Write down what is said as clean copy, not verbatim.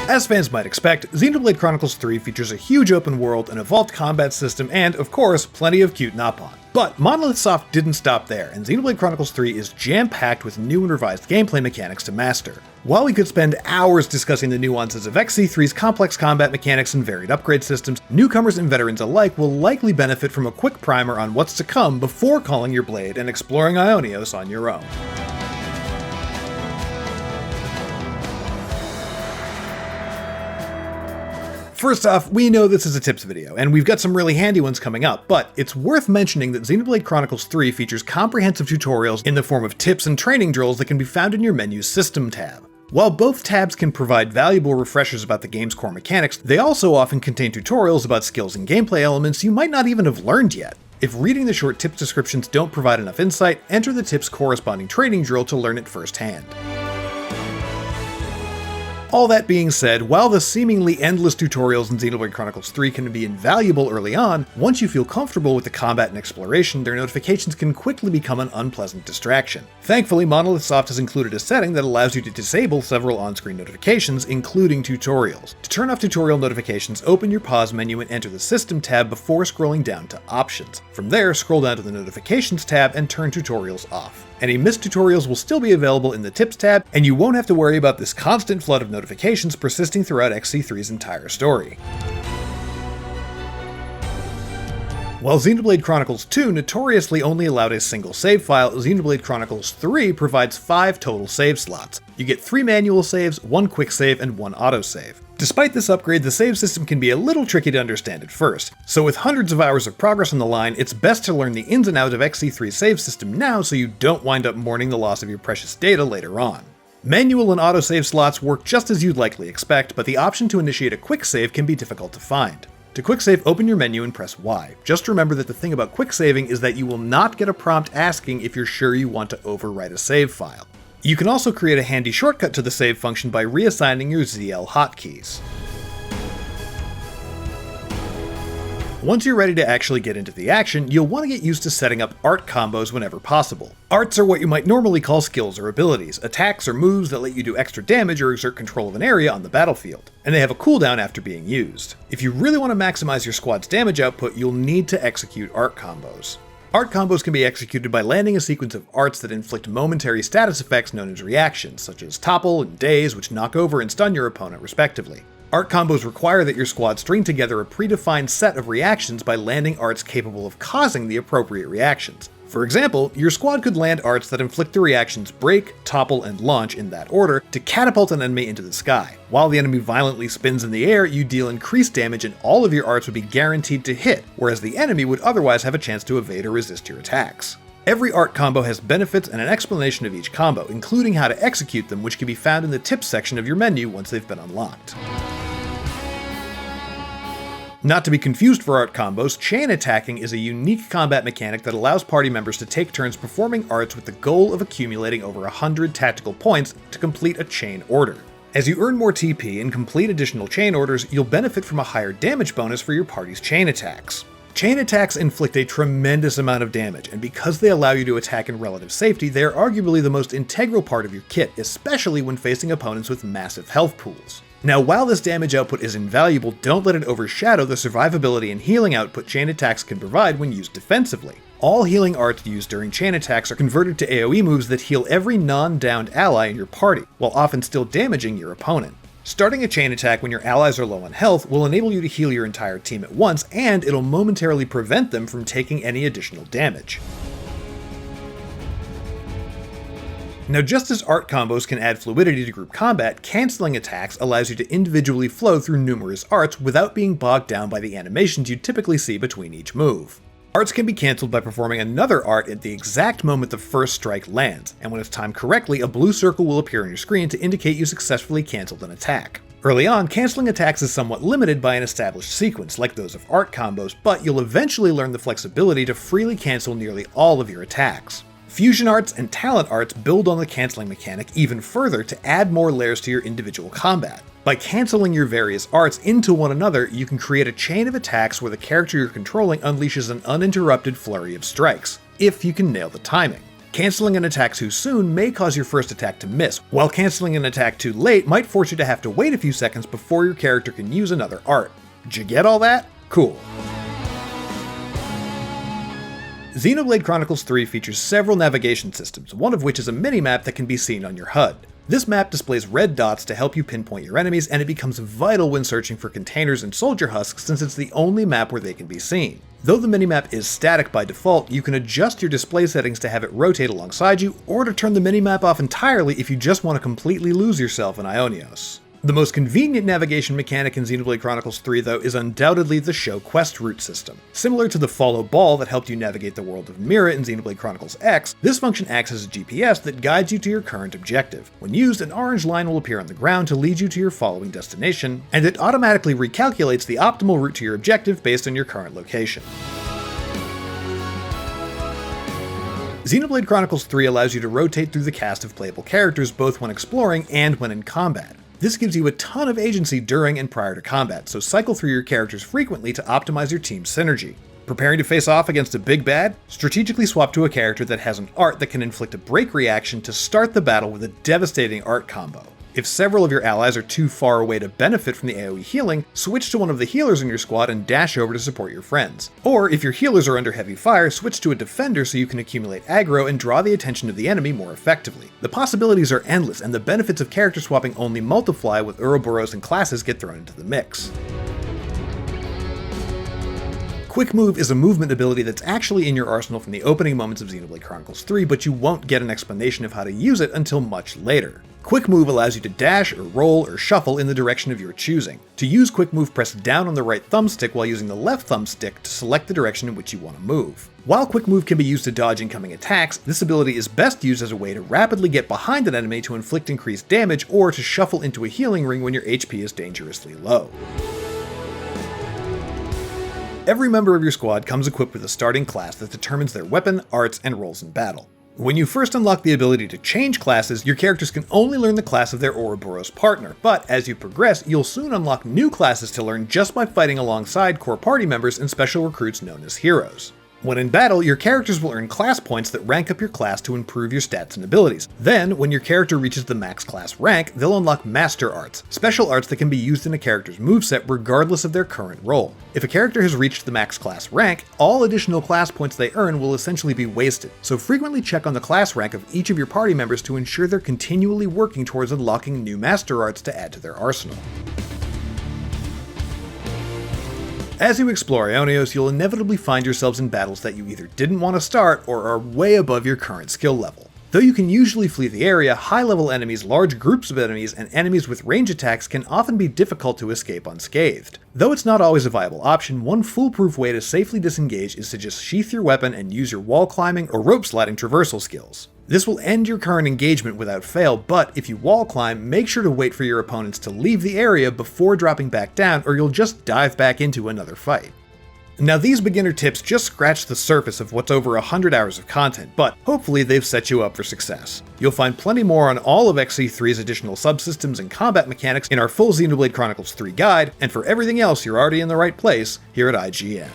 As fans might expect, Xenoblade Chronicles 3 features a huge open world, an evolved combat system, and, of course, plenty of cute Napon. But Monolith Soft didn't stop there, and Xenoblade Chronicles 3 is jam-packed with new and revised gameplay mechanics to master. While we could spend hours discussing the nuances of XC3's complex combat mechanics and varied upgrade systems, newcomers and veterans alike will likely benefit from a quick primer on what's to come before calling your blade and exploring Ionios on your own. First off, we know this is a tips video, and we've got some really handy ones coming up, but it's worth mentioning that Xenoblade Chronicles 3 features comprehensive tutorials in the form of tips and training drills that can be found in your menu's System tab. While both tabs can provide valuable refreshers about the game's core mechanics, they also often contain tutorials about skills and gameplay elements you might not even have learned yet. If reading the short tips descriptions don't provide enough insight, enter the tip's corresponding training drill to learn it firsthand. All that being said, while the seemingly endless tutorials in Xenoblade Chronicles 3 can be invaluable early on, once you feel comfortable with the combat and exploration, their notifications can quickly become an unpleasant distraction. Thankfully, Monolith Soft has included a setting that allows you to disable several on-screen notifications, including tutorials. To turn off tutorial notifications, open your pause menu and enter the System tab before scrolling down to Options. From there, scroll down to the Notifications tab and turn tutorials off. Any missed tutorials will still be available in the Tips tab, and you won't have to worry about this constant flood of notifications persisting throughout XC3's entire story. While Xenoblade Chronicles 2 notoriously only allowed a single save file, Xenoblade Chronicles 3 provides 5 total save slots. You get 3 manual saves, 1 quick save, and 1 autosave. Despite this upgrade, the save system can be a little tricky to understand at first, so with hundreds of hours of progress on the line, it's best to learn the ins and outs of XC3's save system now so you don't wind up mourning the loss of your precious data later on. Manual and autosave slots work just as you'd likely expect, but the option to initiate a quick save can be difficult to find. To quick save, open your menu and press Y. Just remember that the thing about quick saving is that you will not get a prompt asking if you're sure you want to overwrite a save file. You can also create a handy shortcut to the save function by reassigning your ZL hotkeys. Once you're ready to actually get into the action, you'll want to get used to setting up art combos whenever possible. Arts are what you might normally call skills or abilities, attacks or moves that let you do extra damage or exert control of an area on the battlefield, and they have a cooldown after being used. If you really want to maximize your squad's damage output, you'll need to execute art combos. Art combos can be executed by landing a sequence of arts that inflict momentary status effects known as reactions, such as Topple and Daze, which knock over and stun your opponent respectively. Art combos require that your squad string together a predefined set of reactions by landing arts capable of causing the appropriate reactions. For example, your squad could land arts that inflict the reactions Break, Topple, and Launch in that order to catapult an enemy into the sky. While the enemy violently spins in the air, you deal increased damage and all of your arts would be guaranteed to hit, whereas the enemy would otherwise have a chance to evade or resist your attacks. Every art combo has benefits and an explanation of each combo, including how to execute them, which can be found in the tips section of your menu once they've been unlocked. Not to be confused for art combos, chain attacking is a unique combat mechanic that allows party members to take turns performing arts with the goal of accumulating over 100 tactical points to complete a chain order. As you earn more TP and complete additional chain orders, you'll benefit from a higher damage bonus for your party's chain attacks. Chain attacks inflict a tremendous amount of damage, and because they allow you to attack in relative safety, they are arguably the most integral part of your kit, especially when facing opponents with massive health pools. Now, while this damage output is invaluable, don't let it overshadow the survivability and healing output chain attacks can provide when used defensively. All healing arts used during chain attacks are converted to AoE moves that heal every non-downed ally in your party, while often still damaging your opponent. Starting a chain attack when your allies are low on health will enable you to heal your entire team at once, and it'll momentarily prevent them from taking any additional damage. Now, just as art combos can add fluidity to group combat, cancelling attacks allows you to individually flow through numerous arts without being bogged down by the animations you typically see between each move. Arts can be cancelled by performing another art at the exact moment the first strike lands, and when it's timed correctly, a blue circle will appear on your screen to indicate you successfully cancelled an attack. Early on, cancelling attacks is somewhat limited by an established sequence, like those of art combos, but you'll eventually learn the flexibility to freely cancel nearly all of your attacks. Fusion arts and talent arts build on the cancelling mechanic even further to add more layers to your individual combat. By cancelling your various arts into one another, you can create a chain of attacks where the character you're controlling unleashes an uninterrupted flurry of strikes, if you can nail the timing. Canceling an attack too soon may cause your first attack to miss, while canceling an attack too late might force you to have to wait a few seconds before your character can use another art. Did you get all that? Cool. Xenoblade Chronicles 3 features several navigation systems, one of which is a minimap that can be seen on your HUD. This map displays red dots to help you pinpoint your enemies, and it becomes vital when searching for containers and soldier husks since it's the only map where they can be seen. Though the minimap is static by default, you can adjust your display settings to have it rotate alongside you, or to turn the minimap off entirely if you just want to completely lose yourself in Ionios. The most convenient navigation mechanic in Xenoblade Chronicles 3, though, is undoubtedly the show quest route system. Similar to the follow ball that helped you navigate the world of Mira in Xenoblade Chronicles X, this function acts as a GPS that guides you to your current objective. When used, an orange line will appear on the ground to lead you to your following destination, and it automatically recalculates the optimal route to your objective based on your current location. Xenoblade Chronicles 3 allows you to rotate through the cast of playable characters both when exploring and when in combat. This gives you a ton of agency during and prior to combat, so cycle through your characters frequently to optimize your team's synergy. Preparing to face off against a big bad? Strategically swap to a character that has an art that can inflict a break reaction to start the battle with a devastating art combo. If several of your allies are too far away to benefit from the AoE healing, switch to one of the healers in your squad and dash over to support your friends. Or if your healers are under heavy fire, switch to a defender so you can accumulate aggro and draw the attention of the enemy more effectively. The possibilities are endless, and the benefits of character swapping only multiply with Ouroboros and classes get thrown into the mix. Quick Move is a movement ability that's actually in your arsenal from the opening moments of Xenoblade Chronicles 3, but you won't get an explanation of how to use it until much later. Quick Move allows you to dash, or roll, or shuffle in the direction of your choosing. To use Quick Move, press down on the right thumbstick while using the left thumbstick to select the direction in which you want to move. While Quick Move can be used to dodge incoming attacks, this ability is best used as a way to rapidly get behind an enemy to inflict increased damage, or to shuffle into a healing ring when your HP is dangerously low. Every member of your squad comes equipped with a starting class that determines their weapon, arts, and roles in battle. When you first unlock the ability to change classes, your characters can only learn the class of their Ouroboros partner, but as you progress, you'll soon unlock new classes to learn just by fighting alongside core party members and special recruits known as heroes. When in battle, your characters will earn class points that rank up your class to improve your stats and abilities. Then, when your character reaches the max class rank, they'll unlock Master Arts, special arts that can be used in a character's moveset regardless of their current role. If a character has reached the max class rank, all additional class points they earn will essentially be wasted, so frequently check on the class rank of each of your party members to ensure they're continually working towards unlocking new Master Arts to add to their arsenal. As you explore Ionios, you'll inevitably find yourselves in battles that you either didn't want to start or are way above your current skill level. Though you can usually flee the area, high-level enemies, large groups of enemies, and enemies with range attacks can often be difficult to escape unscathed. Though it's not always a viable option, one foolproof way to safely disengage is to just sheath your weapon and use your wall climbing or rope sliding traversal skills. This will end your current engagement without fail, but if you wall climb, make sure to wait for your opponents to leave the area before dropping back down, or you'll just dive back into another fight. Now, these beginner tips just scratch the surface of what's over 100 hours of content, but hopefully they've set you up for success. You'll find plenty more on all of XC3's additional subsystems and combat mechanics in our full Xenoblade Chronicles 3 guide, and for everything else, you're already in the right place here at IGN.